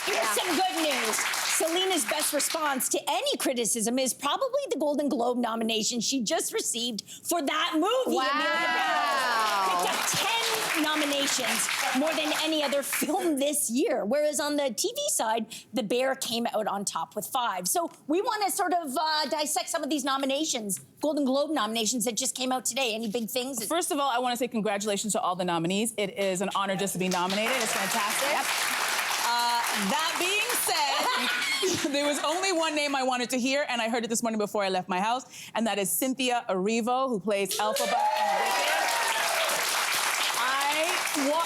Here's some good news. Selena's best response to any criticism is probably the Golden Globe nomination she just received for that movie. Wow. Emilia Pérez picked up 10 nominations, more than any other film this year. Whereas on the TV side, The Bear came out on top with 5. So we want to sort of dissect some of these nominations, Golden Globe nominations that just came out today. Any big things? First of all, I want to say congratulations to all the nominees. It is an honor just to be nominated. It's fantastic. Yep. That being said, there was only one name I wanted to hear, and I heard it this morning before I left my house, and that is Cynthia Erivo, who plays Elphaba in Wicked.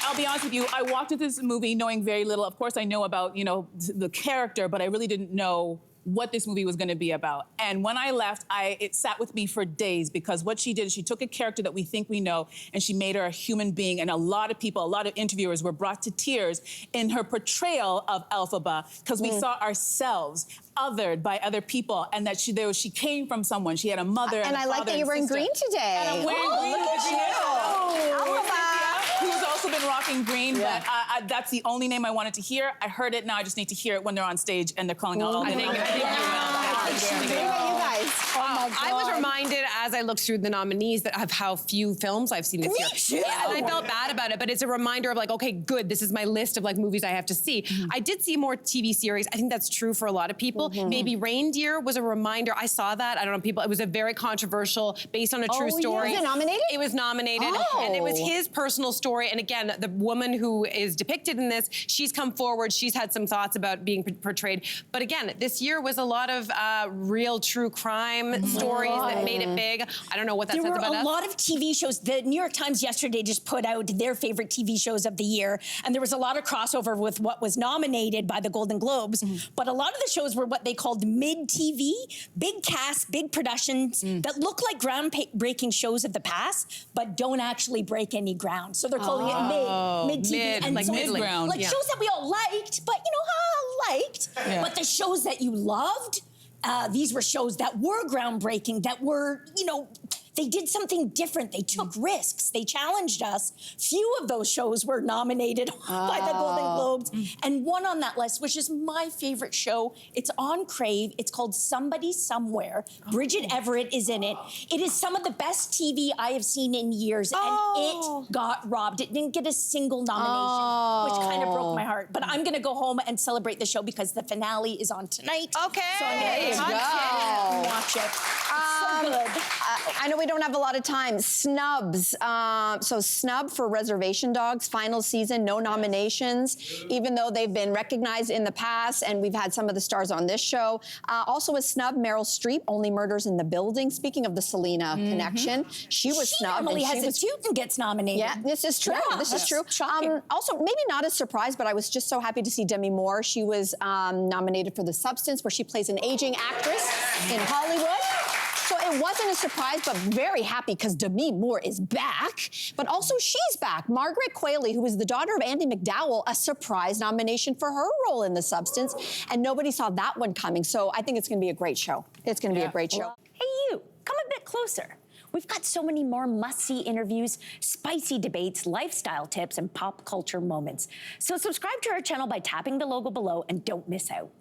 I'll be honest with you, I walked into this movie knowing very little. Of course, I know about, the character, but I really didn't know what this movie was going to be about. And when I left, it sat with me for days, because what she did is she took a character that we think we know and she made her a human being. And a lot of people, a lot of interviewers were brought to tears in her portrayal of Elphaba, because we saw ourselves othered by other people, and that she came from someone. She had a mother and I like that you're wearing green today. And I'm wearing green. Look at you. Who's also been rocking green, but that's the only name I wanted to hear. I heard it, now I just need to hear it when they're on stage and they're calling out all the names. I was reminded as I looked through the nominees of how few films I've seen this year. Me too. Yeah, and I felt bad about it, but it's a reminder of like, okay, good, this is my list of like movies I have to see. I did see more TV series. I think that's true for a lot of people. Maybe Reindeer was a reminder. I saw that. I don't know, people, it was a very controversial, based on a true story. Was it nominated? It was nominated, and it was his personal story. And again, the woman who is depicted in this, she's come forward, she's had some thoughts about being portrayed. But again, this year was a lot of real true crime stories that made it big. I don't know what that says about us. There were a lot of TV shows. The New York Times yesterday just put out their favorite TV shows of the year, and there was a lot of crossover with what was nominated by the Golden Globes. But a lot of the shows were what they called mid-TV, big cast, big productions that look like groundbreaking shows of the past, but don't actually break any ground. So they're calling it mid-TV. And like mid-ground. Like shows that we all liked, but liked. But the shows that you loved, these were shows that were groundbreaking, that were, they did something different. They took risks. They challenged us. Few of those shows were nominated by the Golden Globes. And one on that list, which is my favorite show, it's on Crave. It's called Somebody Somewhere. Bridget Everett is in it. It is some of the best TV I have seen in years, and it got robbed. It didn't get a single nomination, which kind of broke my heart. But I'm gonna go home and celebrate the show because the finale is on tonight. Okay. So I'm gonna watch it. It's so good. I know we don't have a lot of time. Snubs. So Snub for Reservation Dogs, final season, no nominations, even though they've been recognized in the past, and we've had some of the stars on this show. Also a snub, Meryl Streep, Only Murders in the Building. Speaking of the Selena connection, she was snubbed. Normally has a toot and gets nominated. Yeah, this is true. Yeah, this is true. Shocking. Also, maybe not a surprise, but I was just so happy to see Demi Moore. She was nominated for The Substance, where she plays an aging actress in Hollywood. So it wasn't a surprise, but very happy because Demi Moore is back. But also she's back. Margaret Qualley, who is the daughter of Andy McDowell, a surprise nomination for her role in The Substance. And nobody saw that one coming. So I think it's going to be a great show. It's going to be a great show. Hey, you, come a bit closer. We've got so many more must-see interviews, spicy debates, lifestyle tips, and pop culture moments. So subscribe to our channel by tapping the logo below and don't miss out.